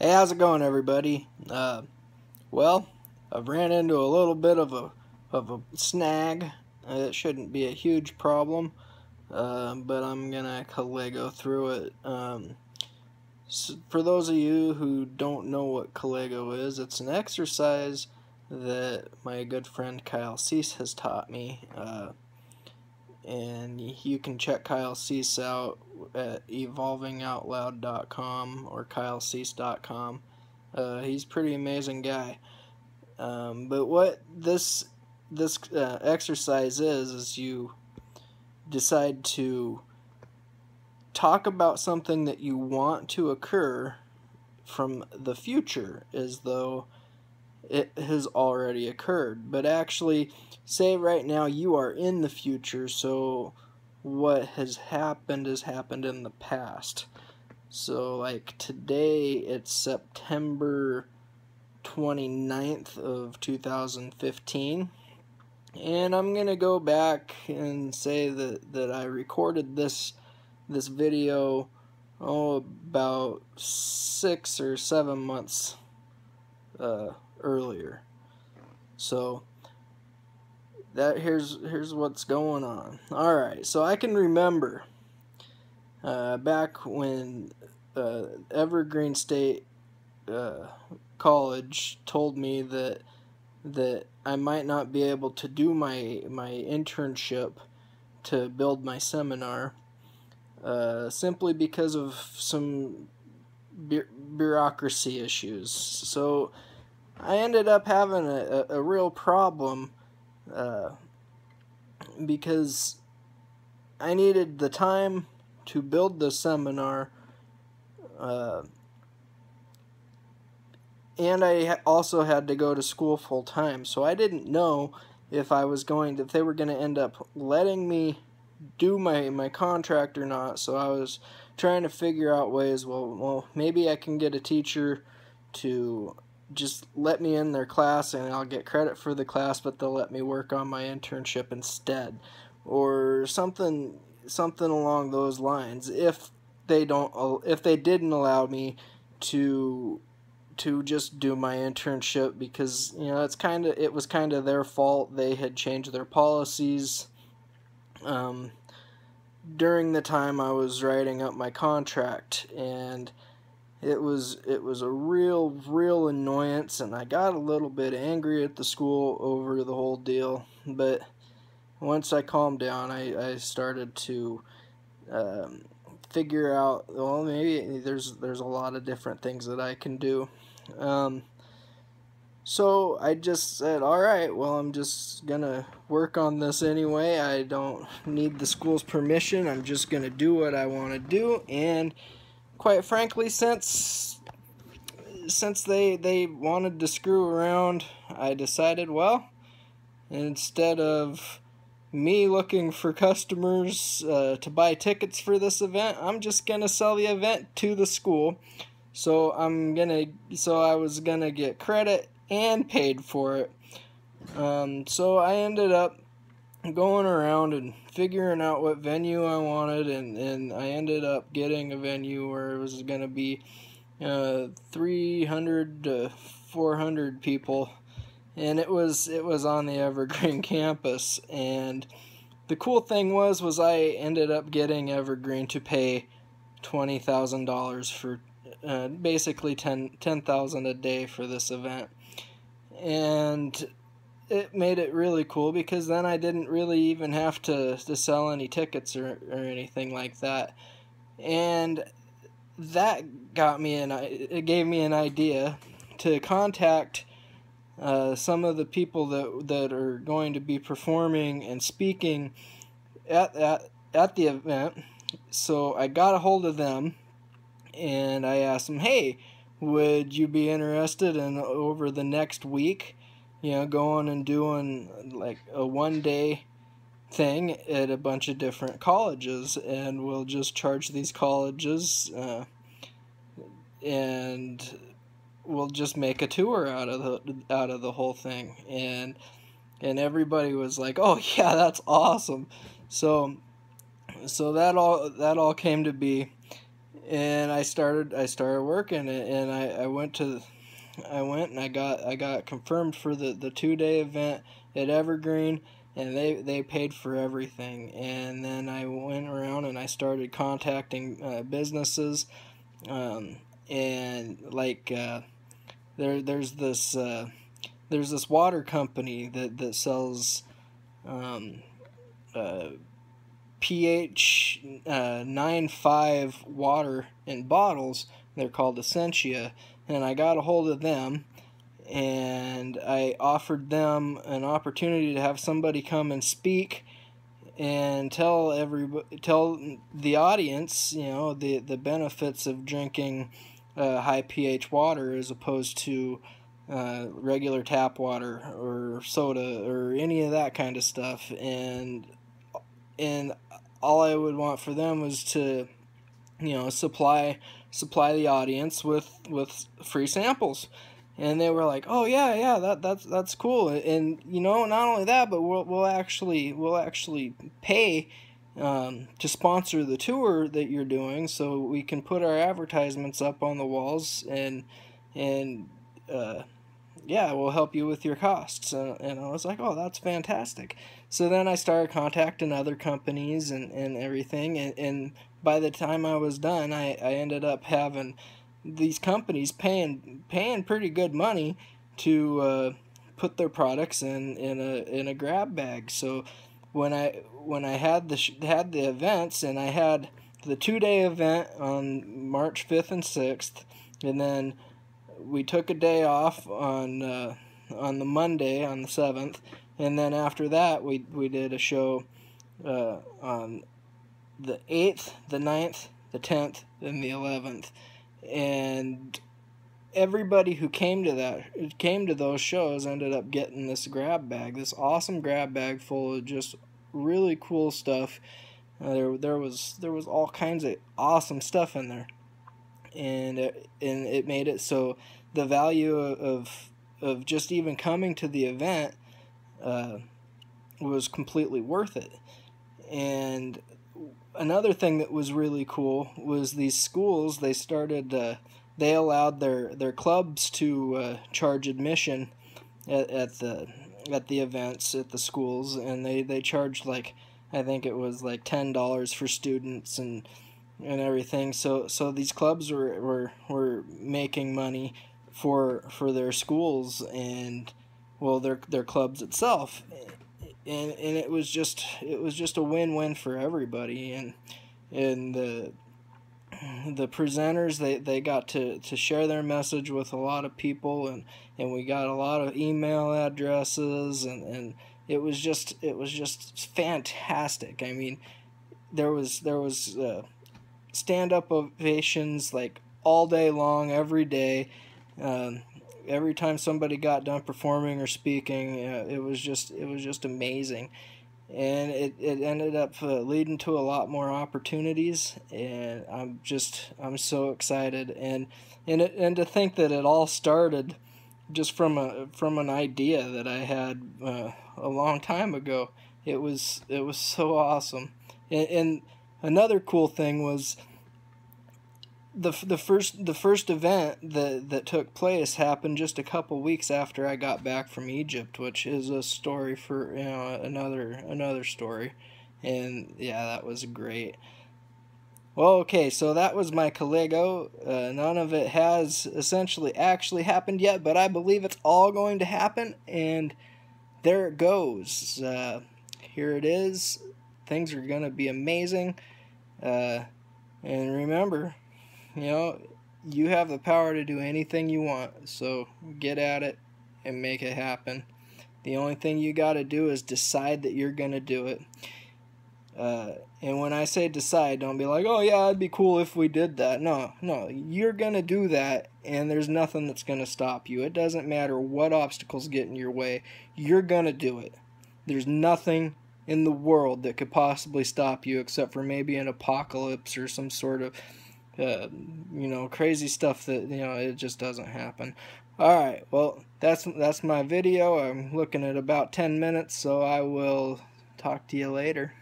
Hey, how's it going, everybody? Well, I've ran into a little bit of a snag. It shouldn't be a huge problem, but I'm gonna Kylego through it. So for those of you who don't know what Kylego is, it's an exercise that my good friend Kyle Cease has taught me. And you can check Kyle Cease out at evolvingoutloud.com or kylecease.com. He's a pretty amazing guy. But what this exercise is you decide to talk about something that you want to occur from the future as though it has already occurred. But actually, say right now you are in the future, so what has happened in the past. So like today, it's September 29th of 2015, and I'm gonna go back and say that I recorded this video about 6 or 7 months earlier. So that here's what's going on. Alright, so I can remember back when Evergreen State College told me that I might not be able to do my internship to build my seminar simply because of some bureaucracy issues. So I ended up having a real problem because I needed the time to build the seminar, and I also had to go to school full time. So I didn't know if they were going to end up letting me do my contract or not. So I was trying to figure out ways. Well, maybe I can get a teacher to just let me in their class and I'll get credit for the class, but they'll let me work on my internship instead, or something along those lines. If they didn't allow me to just do my internship, because it was kind of their fault. They had changed their policies during the time I was writing up my contract, and it was a real annoyance, and I got a little bit angry at the school over the whole deal. But once I calmed down, I started to figure out, well, maybe there's a lot of different things that I can do. So I just said, alright, well, I'm just gonna work on this anyway. I don't need the school's permission. I'm just gonna do what I want to do. And quite frankly, since they wanted to screw around, I decided, well, instead of me looking for customers to buy tickets for this event, I'm just gonna sell the event to the school. So I was gonna get credit and paid for it. So I ended up going around and figuring out what venue I wanted, and I ended up getting a venue where it was gonna be 300 to 400 people. And it was on the Evergreen campus. And the cool thing was I ended up getting Evergreen to pay $20,000 for basically $10,000 a day for this event. And it made it really cool, because then I didn't really even have to sell any tickets or anything like that. And that it gave me an idea to contact some of the people that are going to be performing and speaking at the event. So I got a hold of them, and I asked them, hey, would you be interested in, over the next week, going and doing like a one-day thing at a bunch of different colleges, and we'll just charge these colleges and we'll just make a tour out of the whole thing. And everybody was like, oh yeah, that's awesome. So that all came to be, and I started working, and I went and I got confirmed for the 2-day event at Evergreen, and they paid for everything. And then I went around and I started contacting businesses, and like there's this water company that sells pH 9.5 water in bottles. They're called Essentia, and I got a hold of them, and I offered them an opportunity to have somebody come and speak and tell the audience, the benefits of drinking high pH water as opposed to regular tap water or soda or any of that kind of stuff. And all I would want for them was to, supply the audience with free samples. And they were like, "Oh yeah, that's cool." And not only that, but we'll actually pay to sponsor the tour that you're doing, so we can put our advertisements up on the walls, and we'll help you with your costs. And I was like, "Oh, that's fantastic." So then I started contacting other companies and everything, and by the time I was done, I ended up having these companies paying pretty good money to put their products in a grab bag. So when I had the events, and I had the 2-day event on March 5th and 6th, and then we took a day off on the Monday, on the 7th, and then after that we did a show on the 8th, the 9th, the 10th, and the 11th. And everybody who came to those shows ended up getting this awesome grab bag full of just really cool stuff. There was all kinds of awesome stuff in there, and it made it so the value of just even coming to the event was completely worth it. And another thing that was really cool was these schools, they allowed their clubs to charge admission at the events at the schools, and they charged, like, I think it was like $10 for students and everything. So these clubs were making money for their schools and, well, their clubs itself. And it was just a win-win for everybody. And the presenters, they got to share their message with a lot of people, and we got a lot of email addresses, and it was just fantastic. I mean, there was stand-up ovations like all day long, every day. Every time somebody got done performing or speaking, it was just amazing, and it ended up leading to a lot more opportunities. And I'm so excited, and to think that it all started just from an idea that I had a long time ago. It was so awesome. And another cool thing was the first event that took place happened just a couple weeks after I got back from Egypt, which is a story for another story. And yeah, that was great. Well, okay, so that was my Kylego. None of it has essentially actually happened yet, but I believe it's all going to happen, and there it goes. Here it is. Things are going to be amazing. And remember, you have the power to do anything you want, so get at it and make it happen. The only thing you got to do is decide that you're going to do it. And when I say decide, don't be like, "Oh yeah, it'd be cool if we did that." No, you're going to do that, and there's nothing that's going to stop you. It doesn't matter what obstacles get in your way. You're going to do it. There's nothing in the world that could possibly stop you except for maybe an apocalypse or some sort of crazy stuff that, it just doesn't happen. Alright, well, that's my video. I'm looking at about 10 minutes, so I will talk to you later.